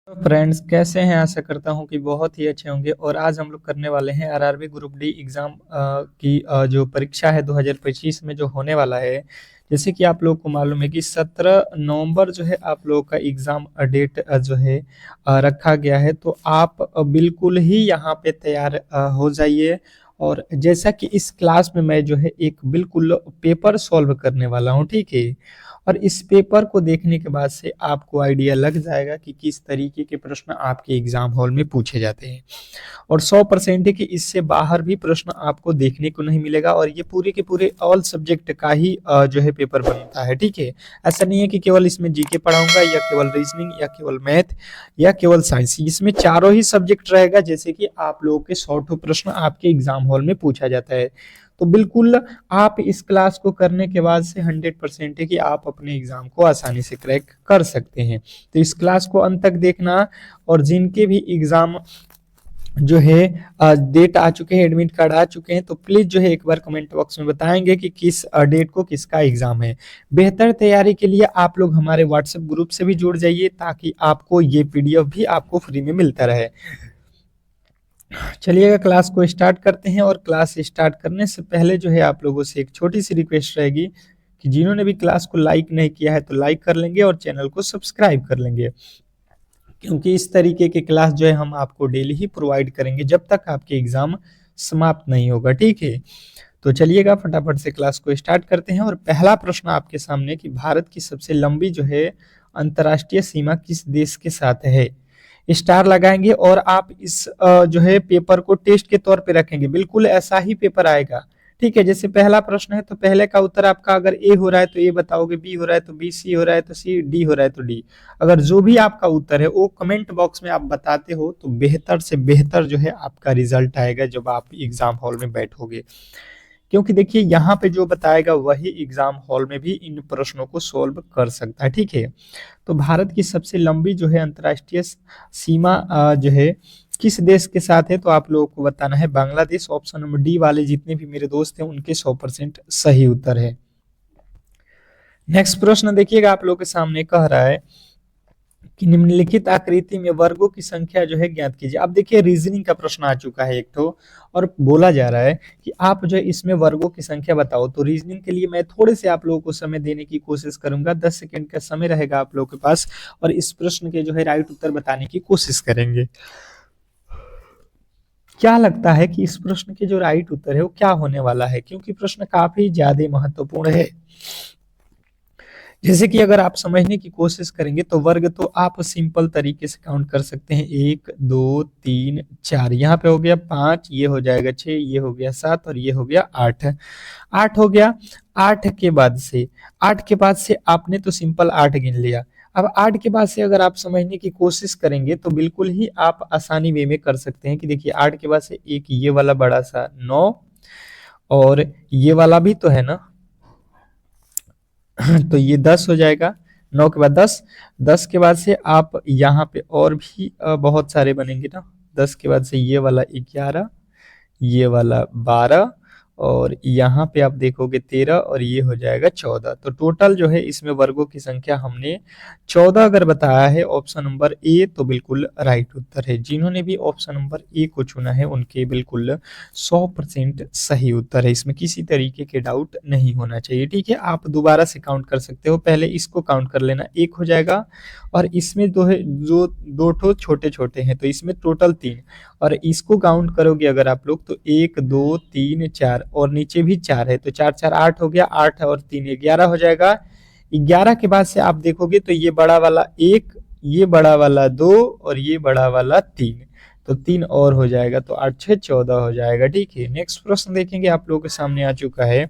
तो फ्रेंड्स कैसे हैं। आशा करता हूं कि बहुत ही अच्छे होंगे। और आज हम लोग करने वाले हैं आरआरबी ग्रुप डी एग्जाम की जो परीक्षा है 2025 में जो होने वाला है। जैसे कि आप लोग को मालूम है कि 17 नवंबर जो है आप लोगों का एग्जाम डेट जो है रखा गया है। तो आप बिल्कुल ही यहाँ पे तैयार हो जाइए। और जैसा कि इस क्लास में मैं जो है एक बिल्कुल पेपर सॉल्व करने वाला हूँ, ठीक है। और इस पेपर को देखने के बाद से आपको आइडिया लग जाएगा कि किस तरीके के प्रश्न आपके एग्जाम हॉल में पूछे जाते हैं। और 100% है कि इससे बाहर भी प्रश्न आपको देखने को नहीं मिलेगा। और ये पूरे के पूरे ऑल सब्जेक्ट का ही जो है पेपर बनता है, ठीक है। ऐसा नहीं है कि केवल इसमें जीके पढ़ाऊंगा या केवल रीजनिंग या केवल मैथ या केवल साइंस। इसमें चारों ही सब्जेक्ट रहेगा, जैसे कि आप लोगों के 100 प्रश्न आपके एग्जाम हॉल में पूछा जाता है। तो बिल्कुल आप इस क्लास को करने के बाद से 100% है कि आप अपने एग्जाम को आसानी से क्रैक कर सकते हैं। तो इस क्लास को अंत तक देखना। और जिनके भी एग्जाम जो है डेट आ चुके हैं, एडमिट कार्ड आ चुके हैं, तो प्लीज जो है एक बार कमेंट बॉक्स में बताएंगे कि किस डेट को किसका एग्जाम है। बेहतर तैयारी के लिए आप लोग हमारे व्हाट्सएप ग्रुप से भी जुड़ जाइए, ताकि आपको ये पीडीएफ भी आपको फ्री में मिलता रहे। चलिएगा क्लास को स्टार्ट करते हैं। और क्लास स्टार्ट करने से पहले जो है आप लोगों से एक छोटी सी रिक्वेस्ट रहेगी कि जिन्होंने भी क्लास को लाइक नहीं किया है तो लाइक कर लेंगे और चैनल को सब्सक्राइब कर लेंगे, क्योंकि इस तरीके के क्लास जो है हम आपको डेली ही प्रोवाइड करेंगे जब तक आपके एग्जाम समाप्त नहीं होगा, ठीक है। तो चलिएगा फटाफट से क्लास को स्टार्ट करते हैं। और पहला प्रश्न आपके सामने कि भारत की सबसे लंबी जो है अंतर्राष्ट्रीय सीमा किस देश के साथ है। स्टार लगाएंगे और आप इस जो है पेपर को टेस्ट के तौर पे रखेंगे। बिल्कुल ऐसा ही पेपर आएगा, ठीक है। जैसे पहला प्रश्न है तो पहले का उत्तर आपका अगर ए हो रहा है तो ए बताओगे, बी हो रहा है तो बी, सी हो रहा है तो सी, डी हो रहा है तो डी। अगर जो भी आपका उत्तर है वो कमेंट बॉक्स में आप बताते हो तो बेहतर से बेहतर जो है आपका रिजल्ट आएगा जब आप एग्जाम हॉल में बैठोगे। क्योंकि देखिए यहाँ पे जो बताएगा वही एग्जाम हॉल में भी इन प्रश्नों को सॉल्व कर सकता है, ठीक है। तो भारत की सबसे लंबी जो है अंतर्राष्ट्रीय सीमा जो है किस देश के साथ है, तो आप लोगों को बताना है बांग्लादेश। ऑप्शन नंबर डी वाले जितने भी मेरे दोस्त हैं उनके 100% सही उत्तर है। नेक्स्ट प्रश्न देखिएगा आप लोगों के सामने कह रहा है कि निम्नलिखित आकृति में वर्गों की संख्या जो है ज्ञात कीजिए। अब देखिए रीजनिंग का प्रश्न आ चुका है एक तो, और बोला जा रहा है कि आप जो है इसमें वर्गों की संख्या बताओ। तो रीजनिंग के लिए मैं थोड़े से आप लोगों को समय देने की कोशिश करूंगा, 10 सेकंड का समय रहेगा आप लोगों के पास। और इस प्रश्न के जो है राइट उत्तर बताने की कोशिश करेंगे। क्या लगता है कि इस प्रश्न के जो राइट उत्तर है वो क्या होने वाला है, क्योंकि प्रश्न काफी ज्यादा महत्वपूर्ण है। जैसे कि अगर आप समझने की कोशिश करेंगे तो वर्ग तो आप सिंपल तरीके से काउंट कर सकते हैं, 1 2 3 4, यहाँ पे हो गया 5, ये हो जाएगा 6, ये हो गया 7 और ये हो गया 8। 8 हो गया। 8 के बाद से आपने तो सिंपल 8 गिन लिया। अब 8 के बाद से अगर आप समझने की कोशिश करेंगे तो बिल्कुल ही आप आसानी वे में कर सकते हैं कि देखिए 8 के बाद से एक ये वाला बड़ा सा 9, और ये वाला भी तो है ना, तो ये 10 हो जाएगा। 9 के बाद 10, 10 के बाद से आप यहाँ पे और भी बहुत सारे बनेंगे ना। 10 के बाद से ये वाला 11, ये वाला 12, और यहाँ पे आप देखोगे 13, और ये हो जाएगा 14। तो टोटल जो है इसमें वर्गों की संख्या हमने 14 अगर बताया है ऑप्शन नंबर ए, तो बिल्कुल राइट उत्तर है। जिन्होंने भी ऑप्शन नंबर ए को चुना है उनके बिल्कुल 100% सही उत्तर है। इसमें किसी तरीके के डाउट नहीं होना चाहिए, ठीक है। आप दोबारा से काउंट कर सकते हो, पहले इसको काउंट कर लेना, एक हो जाएगा। और इसमें दो है, जो दो ठो छोटे छोटे हैं तो इसमें टोटल 3। और इसको काउंट करोगे अगर आप लोग तो 1 2 3 4, और नीचे भी 4 है तो 4 4 8 हो गया। 8 और 3 11 हो जाएगा। 11 के बाद से आप देखोगे तो ये बड़ा वाला 1, ये बड़ा वाला 2, और ये बड़ा वाला 3, तो 3 और हो जाएगा। तो 8 6 14 हो जाएगा, ठीक है। नेक्स्ट प्रश्न देखेंगे आप लोगों के सामने आ चुका है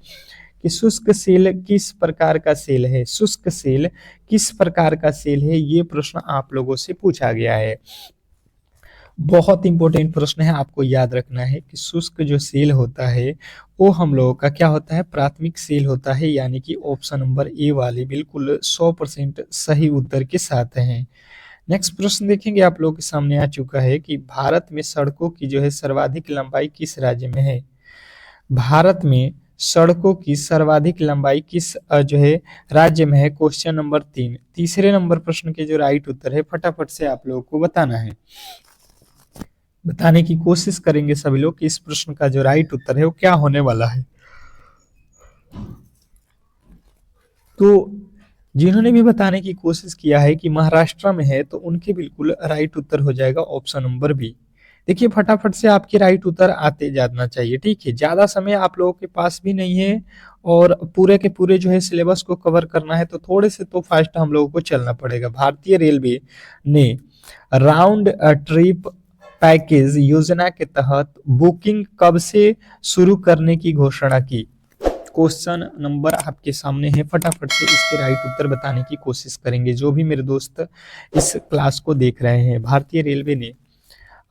कि शुष्क सेल किस प्रकार का सेल है। शुष्क सेल किस प्रकार का सेल है, ये प्रश्न आप लोगों से पूछा गया है। बहुत इंपॉर्टेंट प्रश्न है, आपको याद रखना है कि शुष्क जो सेल होता है वो हम लोगों का क्या होता है, प्राथमिक सेल होता है। यानी कि ऑप्शन नंबर ए वाले बिल्कुल 100% सही उत्तर के साथ हैं। नेक्स्ट प्रश्न देखेंगे आप लोगों के सामने आ चुका है कि भारत में सड़कों की जो है सर्वाधिक लंबाई किस राज्य में है। भारत में सड़कों की सर्वाधिक लंबाई किस जो है राज्य में है? Question number 3। तीसरे नंबर प्रश्न के जो राइट उत्तर है फटाफट से आप लोगों को बताना है, बताने की कोशिश करेंगे सभी लोग कि इस प्रश्न का जो राइट उत्तर है वो क्या होने वाला है। तो जिन्होंने भी बताने की कोशिश किया है कि महाराष्ट्र में है तो उनके बिल्कुल राइट उत्तर हो जाएगा ऑप्शन नंबर बी। देखिए फटाफट से आपके राइट उत्तर आते जाना चाहिए, ठीक है, ज्यादा समय आप लोगों के पास भी नहीं है और पूरे के पूरे जो है सिलेबस को कवर करना है, तो थोड़े से तो फास्ट हम लोगों को चलना पड़ेगा। भारतीय रेलवे ने राउंड ट्रिप पैकेज योजना के तहत बुकिंग कब से शुरू करने की घोषणा की? क्वेश्चन नंबर आपके सामने है, फटाफट से इसके राइट उत्तर बताने की कोशिश करेंगे जो भी मेरे दोस्त इस क्लास को देख रहे हैं। भारतीय रेलवे ने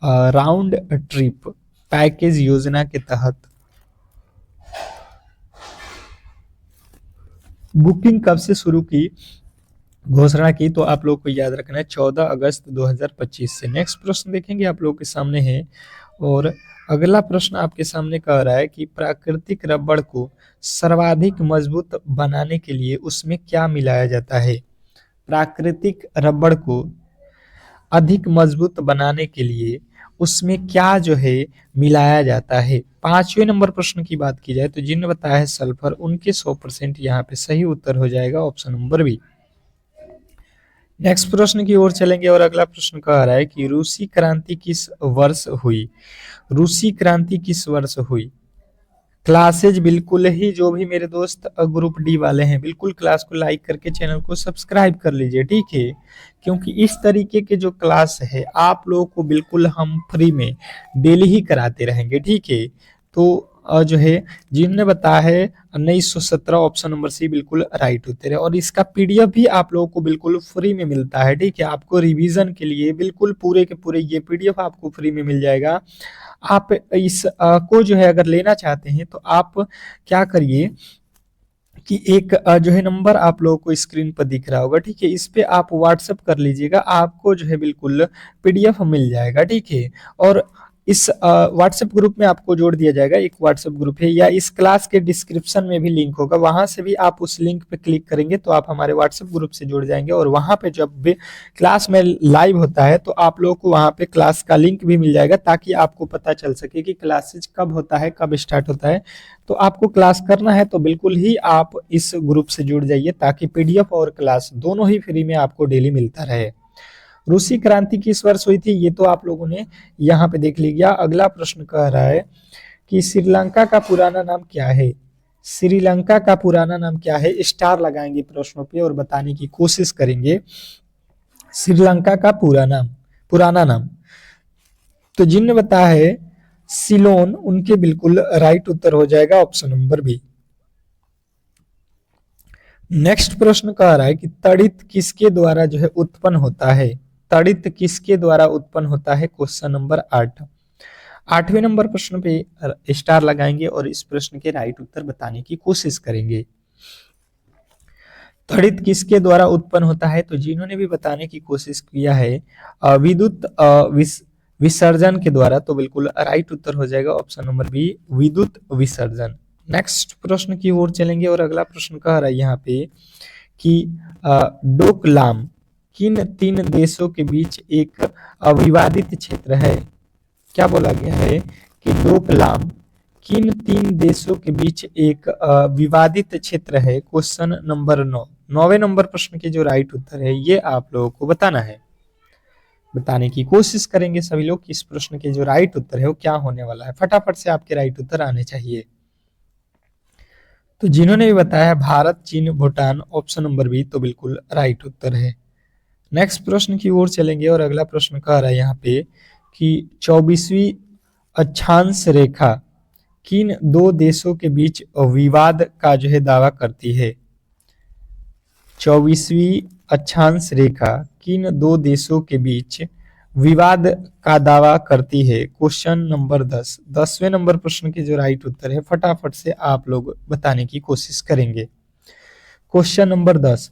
राउंड ट्रिप पैकेज योजना के तहत बुकिंग कब से शुरू की घोषणा की? तो आप लोग को याद रखना है 14 अगस्त 2025 से। नेक्स्ट प्रश्न देखेंगे आप लोग के सामने है और अगला प्रश्न आपके सामने कह रहा है कि प्राकृतिक रबड़ को सर्वाधिक मजबूत बनाने के लिए उसमें क्या मिलाया जाता है? प्राकृतिक रबड़ को अधिक मजबूत बनाने के लिए उसमें क्या जो है मिलाया जाता है? 5वें नंबर प्रश्न की बात की जाए तो जिन्होंने बताया है सल्फर, उनके 100% यहाँ पे सही उत्तर हो जाएगा ऑप्शन नंबर बी। नेक्स्ट प्रश्न की ओर चलेंगे और अगला प्रश्न कह रहा है कि रूसी क्रांति किस वर्ष हुई? रूसी क्रांति किस वर्ष हुई? क्लासेज बिल्कुल ही जो भी मेरे दोस्त ग्रुप डी वाले हैं बिल्कुल क्लास को लाइक करके चैनल को सब्सक्राइब कर लीजिए, ठीक है, क्योंकि इस तरीके के जो क्लास है आप लोगों को बिल्कुल हम फ्री में डेली ही कराते रहेंगे, ठीक है। तो जो है जिन्होंने बताया है 1917 ऑप्शन नंबर सी बिल्कुल राइट उत्तर है और इसका पीडीएफ भी आप लोगों को बिल्कुल फ्री में मिलता है, ठीक है। आपको रिवीजन के लिए बिल्कुल पूरे के पूरे ये पीडीएफ आपको फ्री में मिल जाएगा। आप इस को जो है अगर लेना चाहते हैं तो आप क्या करिए कि एक जो है नंबर आप लोगों को स्क्रीन पर दिख रहा होगा, ठीक है, इस पे आप व्हाट्सएप कर लीजिएगा, आपको जो है बिल्कुल पीडीएफ मिल जाएगा, ठीक है। और इस व्हाट्सएप ग्रुप में आपको जोड़ दिया जाएगा, एक व्हाट्सएप ग्रुप है या इस क्लास के डिस्क्रिप्शन में भी लिंक होगा, वहां से भी आप उस लिंक पे क्लिक करेंगे तो आप हमारे व्हाट्सएप ग्रुप से जुड़ जाएंगे और वहां पे जब भी क्लास में लाइव होता है तो आप लोगों को वहां पे क्लास का लिंक भी मिल जाएगा ताकि आपको पता चल सके कि क्लासेज कब होता है, कब स्टार्ट होता है। तो आपको क्लास करना है तो बिल्कुल ही आप इस ग्रुप से जुड़ जाइए ताकि पीडीएफ और क्लास दोनों ही फ्री में आपको डेली मिलता रहे। रूसी क्रांति किस वर्ष हुई थी ये तो आप लोगों ने यहाँ पे देख लिया। अगला प्रश्न कह रहा है कि श्रीलंका का पुराना नाम क्या है? श्रीलंका का पुराना नाम क्या है? स्टार लगाएंगे प्रश्नों पे और बताने की कोशिश करेंगे श्रीलंका का पुराना नाम। तो जिन्होंने बताया है सिलोन, उनके बिल्कुल राइट उत्तर हो जाएगा ऑप्शन नंबर बी। नेक्स्ट प्रश्न कह रहा है कि तड़ित किसके द्वारा जो है उत्पन्न होता है? तड़ित किसके द्वारा उत्पन्न होता है? Question number 8। 8वें नंबर प्रश्न पे स्टार लगाएंगे और इस प्रश्न के राइट उत्तर बताने की कोशिश करेंगे। तड़ित किसके द्वारा उत्पन्न होता है? तो जिन्होंने भी बताने की कोशिश किया है विद्युत विसर्जन के द्वारा, तो बिल्कुल राइट उत्तर हो जाएगा ऑप्शन नंबर बी, विद्युत विसर्जन। नेक्स्ट प्रश्न की ओर चलेंगे और अगला प्रश्न कह रहा है यहाँ पे कि डोकलाम किन 3 देशों के बीच एक अविवादित क्षेत्र है? क्या बोला गया है कि डोकलाम किन 3 देशों के बीच एक विवादित क्षेत्र है? Question number 9। 9वें नंबर प्रश्न के जो राइट उत्तर है ये आप लोगों को बताना है, बताने की कोशिश करेंगे सभी लोग कि इस प्रश्न के जो राइट उत्तर है वो क्या होने वाला है। फटाफट से आपके राइट उत्तर आने चाहिए। तो जिन्होंने भी बताया भारत, चीन, भूटान, ऑप्शन नंबर बी तो बिल्कुल राइट उत्तर है। नेक्स्ट प्रश्न की ओर चलेंगे और अगला प्रश्न कह रहा है यहाँ पे कि 24वीं अक्षांश रेखा किन 2 देशों के बीच विवाद का जो है दावा करती है? 24वीं अक्षांश रेखा किन 2 देशों के बीच विवाद का दावा करती है? Question number 10। 10वें नंबर प्रश्न के जो राइट उत्तर है फटाफट से आप लोग बताने की कोशिश करेंगे। Question number 10।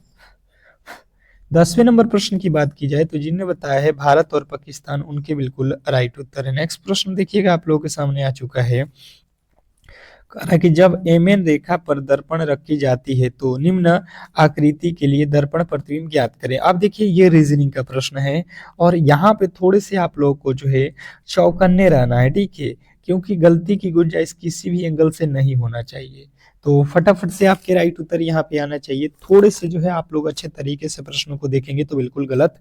10वें नंबर प्रश्न की बात की जाए तो जिन्होंने बताया है भारत और पाकिस्तान, उनके बिल्कुल राइट उत्तर है। नेक्स्ट प्रश्न देखिएगा आप लोगों के सामने आ चुका है। कह रहा है कि जब एमएन रेखा पर दर्पण रखी जाती है तो निम्न आकृति के लिए दर्पण प्रतिबिंब ज्ञात करें। अब देखिए ये रीजनिंग का प्रश्न है और यहाँ पे थोड़े से आप लोगों को जो है चौकन्ने रहना है, ठीक है, क्योंकि गलती की गुंजाइश किसी भी एंगल से नहीं होना चाहिए। तो फटाफट से आपके राइट उत्तर यहाँ पे आना चाहिए। थोड़े से जो है आप लोग अच्छे तरीके से प्रश्नों को देखेंगे तो बिल्कुल गलत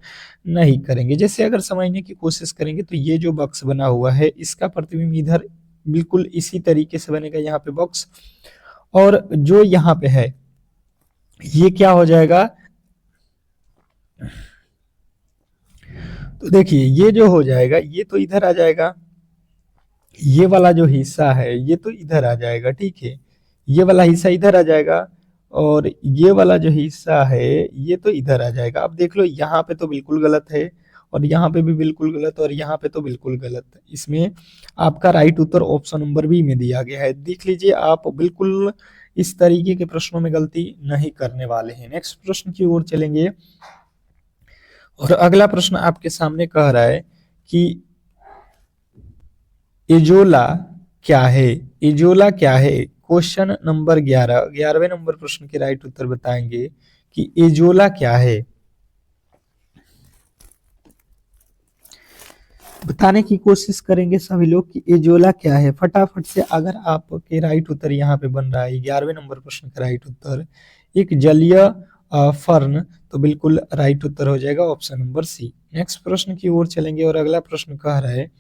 नहीं करेंगे। जैसे अगर समझने की कोशिश करेंगे तो ये जो बॉक्स बना हुआ है इसका प्रतिबिंब इधर बिल्कुल इसी तरीके से बनेगा यहाँ पे बॉक्स, और जो यहाँ पे है ये क्या हो जाएगा, तो देखिए ये जो हो जाएगा ये तो इधर आ जाएगा, ये वाला जो हिस्सा है ये तो इधर आ जाएगा, ठीक है, ये वाला हिस्सा इधर आ जाएगा और ये वाला जो हिस्सा है ये तो इधर आ जाएगा। अब देख लो यहाँ पे तो बिल्कुल गलत है और यहाँ पे भी बिल्कुल गलत और यहाँ पे तो बिल्कुल गलत। इसमें आपका राइट उत्तर ऑप्शन नंबर बी में दिया गया है। देख लीजिए आप बिल्कुल इस तरीके के प्रश्नों में गलती नहीं करने वाले हैं। नेक्स्ट प्रश्न की ओर चलेंगे और अगला प्रश्न आपके सामने कह रहा है कि इजोला क्या है। इजोला क्या है, क्वेश्चन नंबर 11, 11वें नंबर प्रश्न के राइट उत्तर बताएंगे कि इजोला क्या है। बताने की कोशिश करेंगे सभी लोग कि इजोला क्या है। फटाफट से अगर आपके राइट उत्तर यहाँ पे बन रहा है 11वें नंबर प्रश्न का राइट उत्तर एक जलीय फर्न, तो बिल्कुल राइट उत्तर हो जाएगा ऑप्शन नंबर सी। नेक्स्ट प्रश्न की ओर चलेंगे और अगला प्रश्न कह रहा है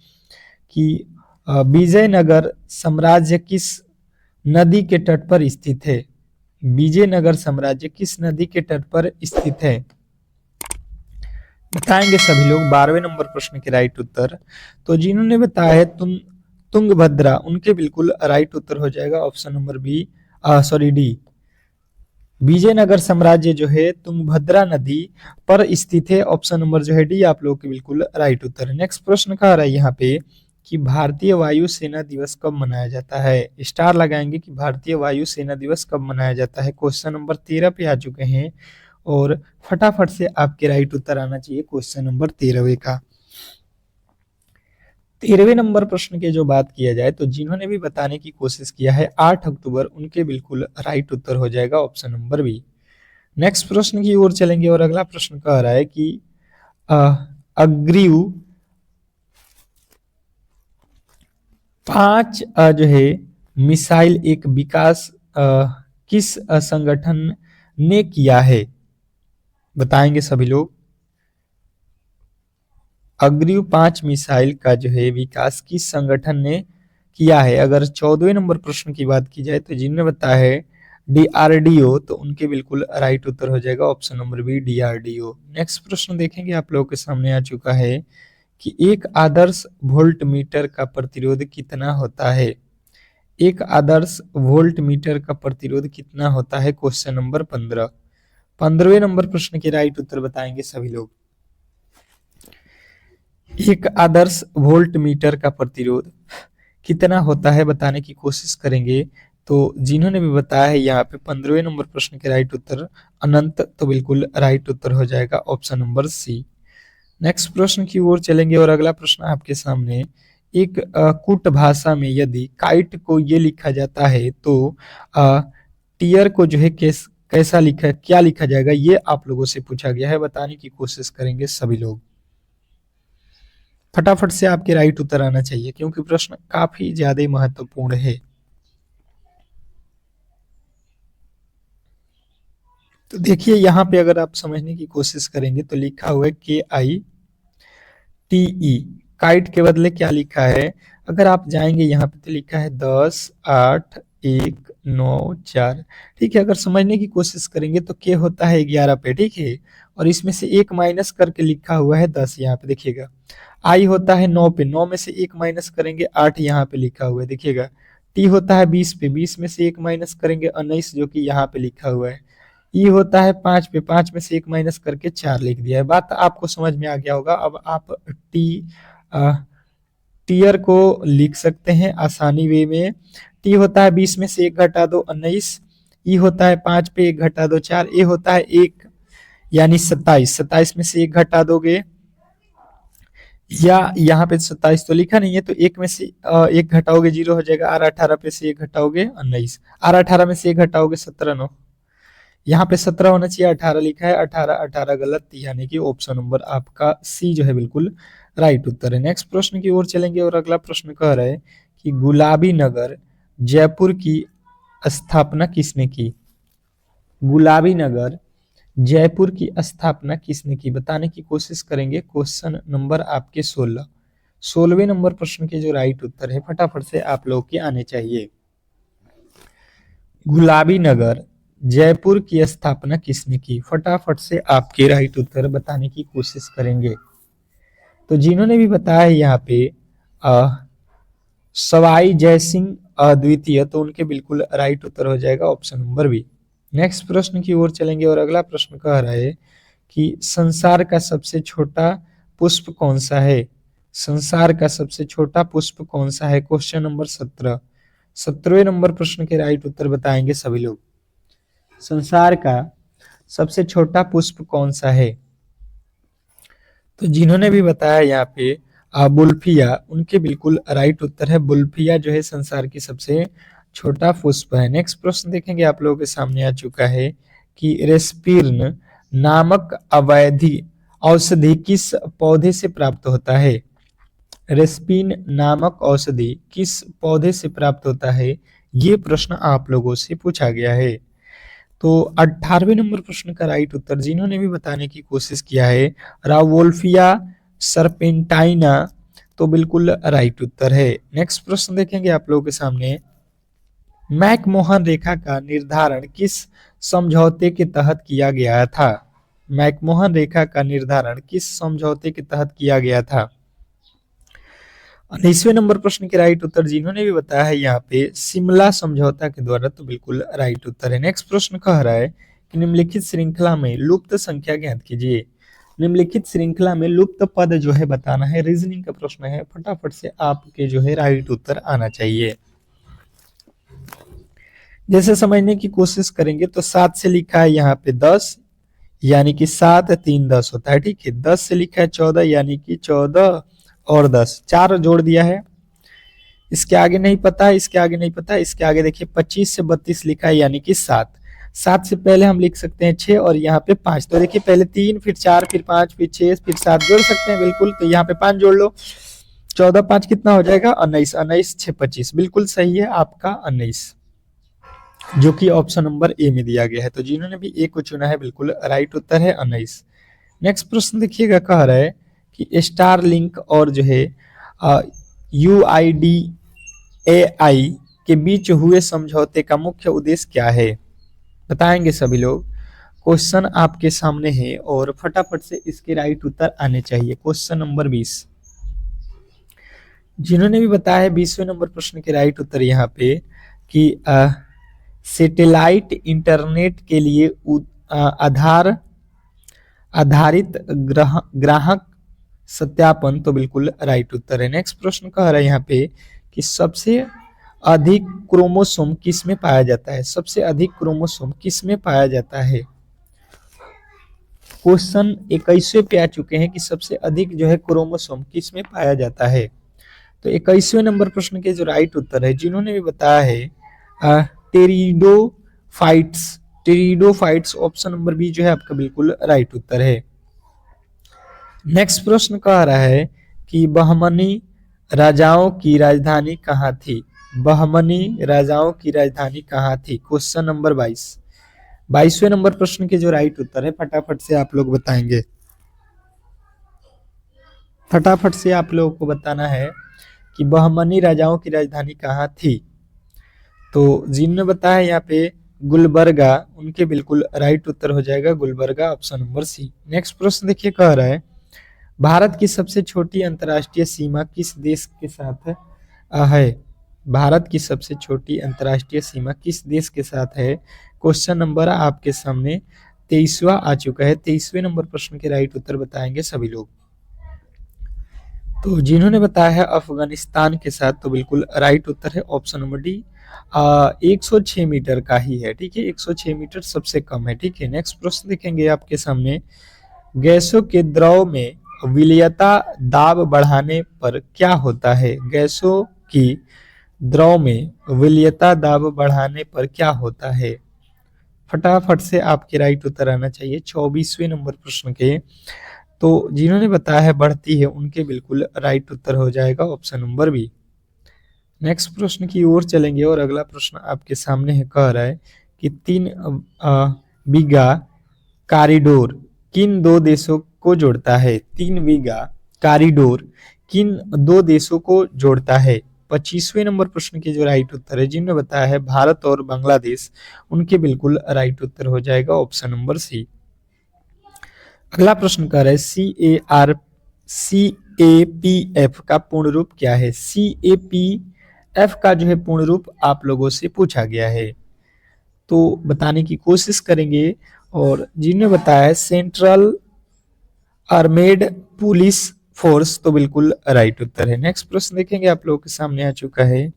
कि विजयनगर साम्राज्य किस नदी के तट पर स्थित है। विजयनगर साम्राज्य किस नदी के तट पर स्थित है, बताएंगे सभी लोग 12वें नंबर प्रश्न के राइट उत्तर। तो जिन्होंने बताया है तुंगभद्रा, उनके बिल्कुल राइट उत्तर हो जाएगा option number B, sorry D. Vijayanagara साम्राज्य जो है तुंगभद्रा नदी पर स्थित है, ऑप्शन नंबर जो है डी आप लोग के बिल्कुल राइट उत्तर है। नेक्स्ट प्रश्न कह रहा है यहाँ पे कि भारतीय वायु सेना दिवस कब मनाया जाता है। स्टार लगाएंगे कि भारतीय वायु सेना दिवस कब मनाया जाता है। क्वेश्चन नंबर 13 पे आ चुके हैं और फटाफट से आपके राइट उत्तर आना चाहिए क्वेश्चन नंबर 13वें का। 13वें नंबर प्रश्न के जो बात किया जाए तो जिन्होंने भी बताने की कोशिश किया है 8 अक्टूबर, उनके बिल्कुल राइट उत्तर हो जाएगा ऑप्शन नंबर बी। नेक्स्ट प्रश्न की ओर चलेंगे और अगला प्रश्न कह रहा है कि अग्रीव 5 जो है मिसाइल एक विकास किस संगठन ने किया है, बताएंगे सभी लोग। अग्रीव 5 मिसाइल का जो है विकास किस संगठन ने किया है। अगर 14वें नंबर प्रश्न की बात की जाए तो जिन्होंने बताया है डीआरडीओ, तो उनके बिल्कुल राइट उत्तर हो जाएगा option number B DRDO. Next प्रश्न देखेंगे आप लोगों के सामने आ चुका है कि एक आदर्श वोल्ट मीटर का प्रतिरोध कितना होता है। एक आदर्श वोल्ट मीटर का प्रतिरोध कितना होता है, क्वेश्चन नंबर 15। 15वें नंबर प्रश्न के राइट उत्तर बताएंगे सभी लोग। एक आदर्श वोल्ट मीटर का प्रतिरोध कितना होता है बताने की कोशिश करेंगे। तो जिन्होंने भी बताया है यहाँ पे 15वें नंबर प्रश्न के राइट उत्तर अनंत, तो बिल्कुल राइट उत्तर हो जाएगा ऑप्शन नंबर सी। नेक्स्ट प्रश्न की ओर चलेंगे और अगला प्रश्न आपके सामने एक कुट भाषा में यदि काइट को ये लिखा जाता है तो टीयर को जो है कैसा लिखा, क्या लिखा जाएगा, ये आप लोगों से पूछा गया है। बताने की कोशिश करेंगे सभी लोग। फटाफट से आपके राइट उत्तर आना चाहिए क्योंकि प्रश्न काफी ज्यादा महत्वपूर्ण है। तो देखिए यहाँ पे अगर आप समझने की कोशिश करेंगे तो लिखा हुआ है KITE, काइट के बदले क्या लिखा है। अगर आप जाएंगे यहाँ पे तो लिखा है 10 8 1 9 4, ठीक है। अगर समझने की कोशिश करेंगे तो के होता है 11 पे, ठीक है, और इसमें से एक माइनस करके लिखा हुआ है 10, यहाँ पे देखिएगा। आई होता है 9 पे, 9 में से एक माइनस करेंगे 8, यहाँ पे लिखा हुआ है देखिएगा। टी होता है 20 पे, 20 में से एक माइनस करेंगे 19, जो कि यहाँ पे लिखा हुआ है। ई होता है 5 पे, 5 में से एक माइनस करके 4 लिख दिया है। बात आपको समझ में आ गया होगा। अब आप टीयर को लिख सकते हैं आसानी वे में। टी होता है 20 में से एक घटा दो 19, ई होता है 5 पे एक घटा दो 4, ए होता है 1 यानी 27, 27 में से एक घटा दोगे या यहाँ पे 27 तो लिखा नहीं है, तो एक में से एक घटाओगे 0 हो जाएगा। आर 18 पे से एक घटाओगे 19, आर 18 में से एक घटाओगे 17 9। यहाँ पे 17 होना चाहिए, 18 लिखा है, 18 18 गलत, यानी कि ऑप्शन नंबर आपका सी जो है बिल्कुल राइट उत्तर है। नेक्स्ट प्रश्न की ओर चलेंगे और अगला प्रश्न कह रहा है कि गुलाबी नगर जयपुर की स्थापना किसने की? गुलाबी नगर जयपुर की स्थापना किसने की, बताने की कोशिश करेंगे। क्वेश्चन नंबर आपके 16वें नंबर प्रश्न के जो राइट उत्तर है फटाफट से आप लोग के आने चाहिए। गुलाबी नगर जयपुर की स्थापना किसने की, फटाफट से आपके राइट उत्तर बताने की कोशिश करेंगे। तो जिन्होंने भी बताया यहाँ पे सवाई जयसिंह अद्वितीय, तो उनके बिल्कुल राइट उत्तर हो जाएगा ऑप्शन नंबर बी। नेक्स्ट प्रश्न की ओर चलेंगे और अगला प्रश्न कह रहा है कि संसार का सबसे छोटा पुष्प कौन सा है? संसार का सबसे छोटा पुष्प कौन सा है? Question number 17। 17वें नंबर प्रश्न के राइट उत्तर बताएंगे सभी लोग। संसार का सबसे छोटा पुष्प कौन सा है? तो जिन्होंने भी बताया यहाँ पे बुल्फिया, उनके बिल्कुल राइट उत्तर है बुल्फिया जो है संसार की सबसे छोटा पुष्प है। नेक्स्ट प्रश्न देखेंगे आप लोगों के सामने आ चुका है कि रेस्पिर्न नामक अवैधी औषधि किस पौधे से प्राप्त होता है? रेस्पिन नामक औषधि किस पौधे से प्राप्त होता है? ये प्रश्न आप लोगों से पूछा गया है। तो 18वें नंबर प्रश्न का राइट उत्तर जिन्होंने भी बताने की कोशिश किया है रावोल्फिया सरपेंटाइना, तो बिल्कुल राइट उत्तर है। नेक्स्ट प्रश्न देखेंगे आप लोगों के सामने, मैकमोहन रेखा का निर्धारण किस समझौते के तहत किया गया था? मैकमोहन रेखा का निर्धारण किस समझौते के तहत किया गया था? 19वें नंबर प्रश्न के राइट उत्तर जिन्होंने भी बताया है यहाँ पे शिमला समझौता के द्वारा, तो बिल्कुल राइट उत्तर है। नेक्स्ट प्रश्न कह रहा है कि निम्नलिखित श्रृंखला में लुप्त संख्या ज्ञात कीजिए। निम्नलिखित श्रृंखला में लुप्त पद जो है बताना है, रीजनिंग का प्रश्न है, फटाफट से आपके जो है राइट उत्तर आना चाहिए। जैसे समझने की कोशिश करेंगे तो 7 से लिखा है यहाँ पे 10, यानी कि 7 3 10 होता है, ठीक है। 10 से लिखा है 14, यानी कि 14 और 10, 4 जोड़ दिया है। इसके आगे नहीं पता है, इसके आगे नहीं पता है, इसके आगे देखिए 25 से 32 लिखा है, यानी कि 7। 7 से पहले हम लिख सकते हैं 6 और यहाँ पे 5, तो देखिए पहले 3 फिर 4 फिर 5 फिर 6 फिर 7 जोड़ सकते हैं बिल्कुल, तो यहाँ पे 5 जोड़ लो। 14 5 कितना हो जाएगा? 19, 19 6 25, बिल्कुल सही है आपका 19, जो कि ऑप्शन नंबर ए में दिया गया है। तो जिन्होंने भी ए को चुना है बिल्कुल राइट उत्तर है 19। नेक्स्ट प्रश्न देखिएगा, कह रहा है कि स्टार लिंक और जो है UIDAI के बीच हुए समझौते का मुख्य उद्देश्य क्या है? बताएंगे सभी लोग। क्वेश्चन आपके सामने है और फटाफट से इसके राइट उत्तर आने चाहिए। क्वेश्चन नंबर 20, जिन्होंने भी बताया है 20वें नंबर प्रश्न के राइट उत्तर यहाँ पे कि सैटेलाइट इंटरनेट के लिए आधारित ग्राहक सत्यापन, तो बिल्कुल राइट उत्तर है। नेक्स्ट प्रश्न कह रहा है यहाँ पे कि सबसे अधिक क्रोमोसोम किस में पाया जाता है? सबसे अधिक क्रोमोसोम किस में पाया जाता है? क्वेश्चन 21वें पे आ चुके हैं कि सबसे अधिक जो है क्रोमोसोम किस में पाया जाता है। तो 21वें नंबर प्रश्न के जो राइट उत्तर है जिन्होंने भी बताया है pteridophytes, pteridophytes, option number B जो है आपका बिल्कुल राइट उत्तर है। नेक्स्ट प्रश्न कह रहा है कि बहमनी राजाओं की राजधानी कहाँ थी? बहमनी राजाओं की राजधानी कहाँ थी? Question number 22। 22वें नंबर प्रश्न के जो राइट उत्तर है फटाफट से आप लोग बताएंगे। फटाफट से आप लोगों को बताना है कि बहमनी राजाओं की राजधानी कहाँ थी। तो जिन्होंने बताया यहाँ पे गुलबर्गा, उनके बिल्कुल राइट उत्तर हो जाएगा Gulbarga, option number C. Next प्रश्न देखिए, कह रहा है भारत की सबसे छोटी अंतर्राष्ट्रीय सीमा किस देश के साथ है? भारत की सबसे छोटी अंतर्राष्ट्रीय सीमा किस देश के साथ है? क्वेश्चन नंबर आपके सामने 23वां आ चुका है। 23वें नंबर प्रश्न के राइट उत्तर बताएंगे सभी लोग। तो जिन्होंने बताया है अफगानिस्तान के साथ, तो बिल्कुल राइट उत्तर है ऑप्शन नंबर डी। 106 मीटर का ही है, ठीक है, 106 मीटर सबसे कम है, ठीक है। नेक्स्ट प्रश्न देखेंगे आपके सामने, गैसों के द्रव में विलयता दाब बढ़ाने पर क्या होता है? गैसों की द्रव में विलयता दाब बढ़ाने पर क्या होता है? फटाफट से आपके राइट उत्तर आना चाहिए 24वें नंबर प्रश्न के। तो जिन्होंने बताया है बढ़ती है, उनके बिल्कुल राइट उत्तर हो जाएगा ऑप्शन नंबर बी। नेक्स्ट प्रश्न की ओर चलेंगे और अगला प्रश्न आपके सामने है, कह रहा है कि 3 बीघा कॉरिडोर किन दो देशों को जोड़ता है? 3 बीघा कॉरिडोर किन दो देशों को जोड़ता है? 25वें नंबर प्रश्न के जो राइट उत्तर है, जिन्होंने बताया है भारत और बांग्लादेश, उनके बिल्कुल राइट उत्तर हो जाएगा ऑप्शन नंबर सी। अगला प्रश्न कर रहा है CAPF का पूर्ण रूप क्या है? CAPF का जो है पूर्ण रूप आप लोगों से पूछा गया है, तो बताने की कोशिश करेंगे। और जिन्होंने बताया है सेंट्रल आर्मेड पुलिस फोर्स, तो बिल्कुल राइट उत्तर है। नेक्स्ट प्रश्न देखेंगे, आप लोगों के सामने आ चुका है,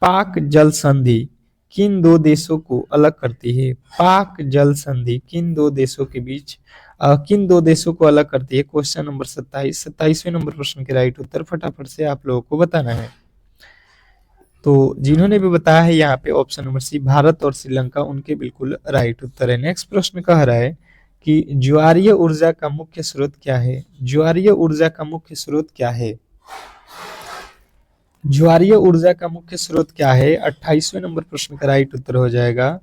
पाक जल संधि किन दो देशों को अलग करती है? पाक जल संधि किन दो देशों के बीच किन दो देशों को अलग करती है? क्वेश्चन नंबर 27वें नंबर प्रश्न के राइट उत्तर फटाफट से आप लोगों को बताना है। तो जिन्होंने भी बताया है यहाँ पे ऑप्शन नंबर सी, भारत और श्रीलंका, उनके बिल्कुल राइट उत्तर है। नेक्स्ट प्रश्न कह रहा है कि ज्वारीय ऊर्जा का मुख्य स्रोत क्या है? ज्वारीय ऊर्जा का मुख्य स्रोत क्या है? ज्वारीय ऊर्जा का मुख्य स्रोत क्या है? 28वें नंबर प्रश्न का राइट उत्तर हो जाएगा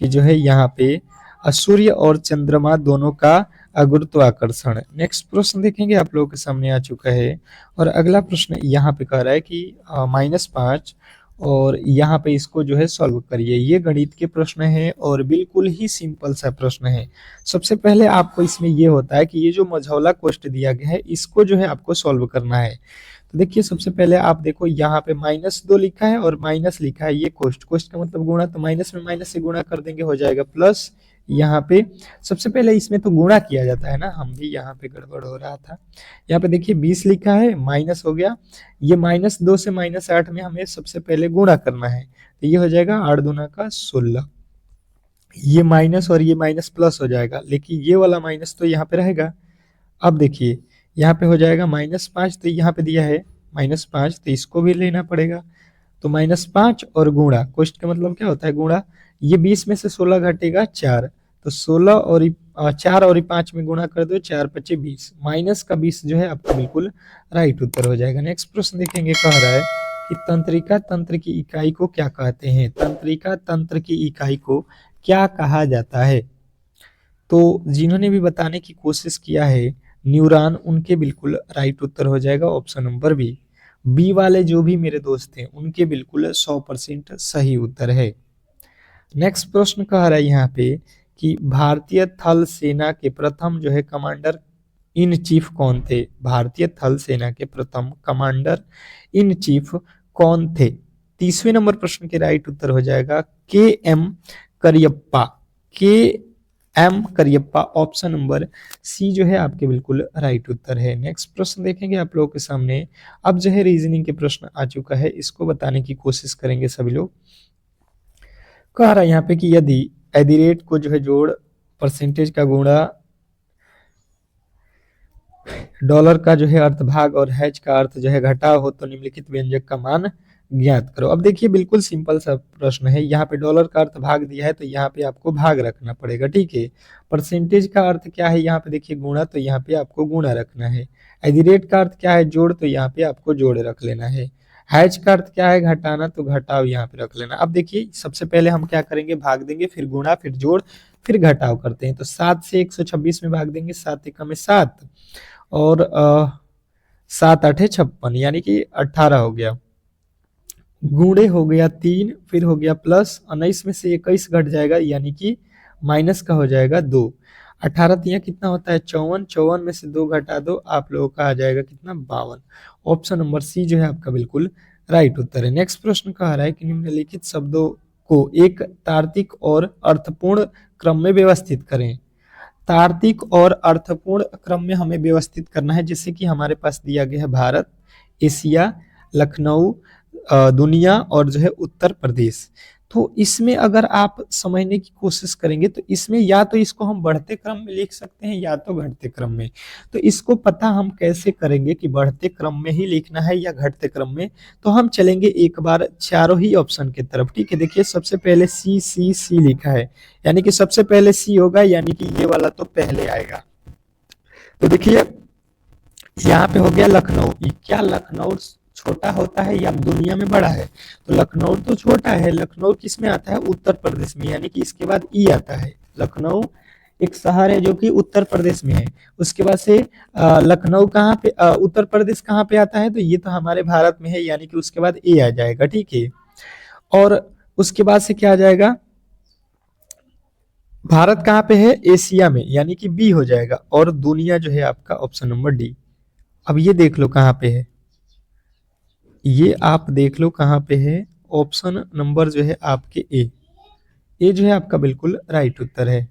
कि जो है यहाँ पे सूर्य और चंद्रमा दोनों का गुरुत्वाकर्षण। नेक्स्ट प्रश्न देखेंगे, आप लोगों के सामने आ चुका है और अगला प्रश्न यहाँ पे कह रहा है कि -5 और यहाँ पे इसको जो है सॉल्व करिए। ये गणित के प्रश्न है और बिल्कुल ही सिंपल सा प्रश्न है। सबसे पहले आपको इसमें ये होता है कि ये जो मझौला कोष्ट दिया गया है, इसको जो है आपको सॉल्व करना है। तो देखिए, सबसे पहले आप देखो यहाँ पे -2 लिखा है और माइनस लिखा है, ये कोष्ट का मतलब गुणा, तो माइनस में माइनस से गुणा कर देंगे, हो जाएगा प्लस। यहाँ पे सबसे पहले इसमें तो गुणा किया जाता है ना, हम भी यहाँ पे गड़बड़ हो रहा था। यहाँ पे देखिए 20 लिखा है, माइनस हो गया, ये -2 से -8 में हमें सबसे पहले गुणा करना है, तो ये हो जाएगा 8 दूना का 16। ये माइनस और ये माइनस प्लस हो जाएगा, लेकिन ये वाला माइनस तो यहाँ पे रहेगा। अब देखिए यहाँ पे हो जाएगा -5, तो यहाँ पे दिया है -5, तो इसको भी लेना पड़ेगा। तो -5 और गुणा, कोष्ट का मतलब क्या होता है? गुणा। ये 20 में से 16 घटेगा 4, तो 16 और 4 और 5 में गुणा कर दो, 4 5 20, माइनस का 20 जो है आपका बिल्कुल राइट उत्तर हो जाएगा। नेक्स्ट प्रश्न देखेंगे, कह रहा है कि तंत्रिका तंत्र की इकाई को क्या कहते हैं? तंत्रिका तंत्र की इकाई को क्या कहा जाता है? तो जिन्होंने भी बताने की कोशिश किया है न्यूरॉन, उनके बिल्कुल राइट उत्तर हो जाएगा ऑप्शन नंबर बी। बी वाले जो भी मेरे दोस्त हैं, उनके बिल्कुल 100% सही उत्तर है। नेक्स्ट प्रश्न कह रहा है यहाँ पे कि भारतीय थल सेना के प्रथम जो है कमांडर इन चीफ कौन थे? भारतीय थल सेना के प्रथम कमांडर इन चीफ कौन थे? 30वें नंबर प्रश्न के राइट उत्तर हो जाएगा KM Cariappa. KM Cariappa, option number C जो है आपके बिल्कुल राइट उत्तर है। नेक्स्ट प्रश्न देखेंगे आप लोगों के सामने, अब जो है रीजनिंग के प्रश्न आ चुका है, इसको बताने की कोशिश करेंगे सभी लोग। कह रहा है यहाँ पे कि यदि एडिरेट को जो है जोड़, परसेंटेज का गुणा, डॉलर का जो है अर्थभाग और हैच का अर्थ जो है घटाव हो, तो निम्नलिखित व्यंजक का मान ज्ञात करो। अब देखिए बिल्कुल सिंपल सा प्रश्न है, यहाँ पे डॉलर का अर्थ भाग दिया है, तो यहाँ पे आपको भाग रखना पड़ेगा, ठीक है। परसेंटेज का अर्थ क्या है? यहाँ पे देखिए गुणा, तो यहाँ पे आपको गुणा रखना है। एडिरेट का अर्थ क्या है? जोड़, तो यहाँ पे आपको जोड़ रख लेना है। हैच का अर्थ क्या है? घटाना, तो घटाव यहाँ पे रख लेना। अब देखिए सबसे पहले हम क्या करेंगे, भाग देंगे, फिर गुणा, फिर जोड़, फिर घटाव करते हैं। तो 7 से 126 में भाग देंगे, 7 एकम में 7 और 7 8 56, यानी कि 18 हो गया। गुणे हो गया 3, फिर हो गया प्लस, 19 में से 21 घट जाएगा, यानी कि माइनस का हो जाएगा 2। 18 तिया कितना होता है? 54, 54 में से 2 घटा दो, आप लोगों का आ जाएगा कितना? 52। ऑप्शन नंबर सी जो है आपका बिल्कुल राइट उत्तर है। नेक्स्ट प्रश्न कह रहा है कि निम्नलिखित शब्दों को एक तार्किक और अर्थपूर्ण क्रम में व्यवस्थित करें। तार्किक और अर्थपूर्ण क्रम में हमें व्यवस्थित करना है, जैसे कि हमारे पास दिया गया है भारत, एशिया, लखनऊ, दुनिया और जो है उत्तर प्रदेश। तो इसमें अगर आप समझने की कोशिश करेंगे तो इसमें या तो इसको हम बढ़ते क्रम में लिख सकते हैं या तो घटते क्रम में। तो इसको पता हम कैसे करेंगे कि बढ़ते क्रम में ही लिखना है या घटते क्रम में, तो हम चलेंगे एक बार चारों ही ऑप्शन की तरफ। ठीक है, देखिए सबसे पहले सी सी सी लिखा है, यानी कि सबसे पहले सी होगा, यानी कि ये वाला तो पहले आएगा। तो देखिए यहाँ पे हो गया लखनऊ। क्या लखनऊ छोटा होता है या दुनिया में बड़ा है? तो लखनऊ तो छोटा है। लखनऊ किस में आता है? उत्तर प्रदेश में, यानी कि इसके बाद ई आता है। लखनऊ एक शहर है जो कि उत्तर प्रदेश में है। उसके बाद से लखनऊ कहाँ पे, उत्तर प्रदेश कहाँ पे आता है? तो ये तो हमारे भारत में है, यानी कि उसके बाद ए आ जाएगा। ठीक है, और उसके बाद से क्या आ जाएगा? भारत कहाँ पे है? एशिया में, यानी कि बी हो जाएगा। और दुनिया जो है आपका ऑप्शन नंबर डी। अब ये देख लो कहाँ पे है, ये आप देख लो कहाँ पे है, ऑप्शन नंबर जो है आपके ए जो है आपका बिल्कुल राइट उत्तर है।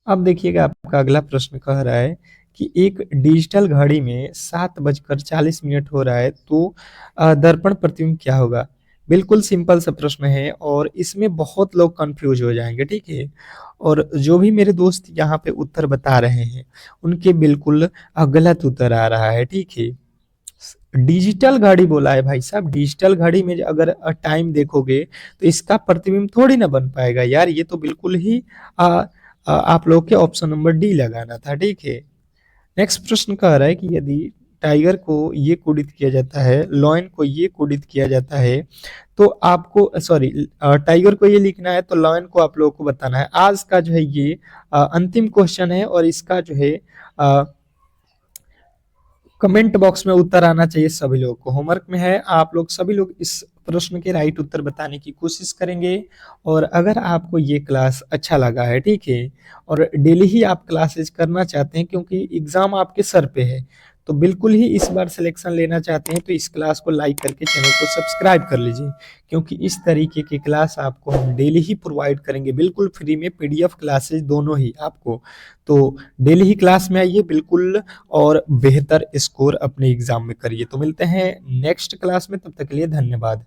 अब देखिएगा आपका अगला प्रश्न कह रहा है कि एक डिजिटल घड़ी में 7:40 हो रहा है, तो दर्पण प्रतिबिंब क्या होगा? बिल्कुल सिंपल सा प्रश्न है और इसमें बहुत लोग कंफ्यूज हो जाएंगे। ठीक है, और जो भी मेरे दोस्त यहाँ पे उत्तर बता रहे हैं उनके बिल्कुल गलत उत्तर आ रहा है। ठीक है, डिजिटल घड़ी बोला है भाई साहब। डिजिटल घड़ी में अगर टाइम देखोगे तो इसका प्रतिबिंब थोड़ी ना बन पाएगा यार, ये तो बिल्कुल ही आप लोग के ऑप्शन नंबर डी लगाना था। ठीक है, नेक्स्ट प्रश्न कह रहा है कि यदि टाइगर को ये कोडित किया जाता है, लॉयन को ये कोडित किया जाता है, तो आपको सॉरी टाइगर को ये लिखना है तो लॉयन को आप लोगों को बताना है। आज का जो है ये अंतिम क्वेश्चन है और इसका जो है कमेंट बॉक्स में उत्तर आना चाहिए सभी लोगों को। होमवर्क में है, आप लोग सभी लोग इस प्रश्न के राइट उत्तर बताने की कोशिश करेंगे। और अगर आपको ये क्लास अच्छा लगा है, ठीक है, और डेली ही आप क्लासेस करना चाहते हैं क्योंकि एग्जाम आपके सर पे है, तो बिल्कुल ही इस बार सिलेक्शन लेना चाहते हैं तो इस क्लास को लाइक करके चैनल को सब्सक्राइब कर लीजिए, क्योंकि इस तरीके की क्लास आपको हम डेली ही प्रोवाइड करेंगे, बिल्कुल फ्री में, पीडीएफ क्लासेस दोनों ही आपको। तो डेली ही क्लास में आइए बिल्कुल, और बेहतर स्कोर अपने एग्जाम में करिए। तो मिलते हैं नेक्स्ट क्लास में, तब तक के लिए धन्यवाद।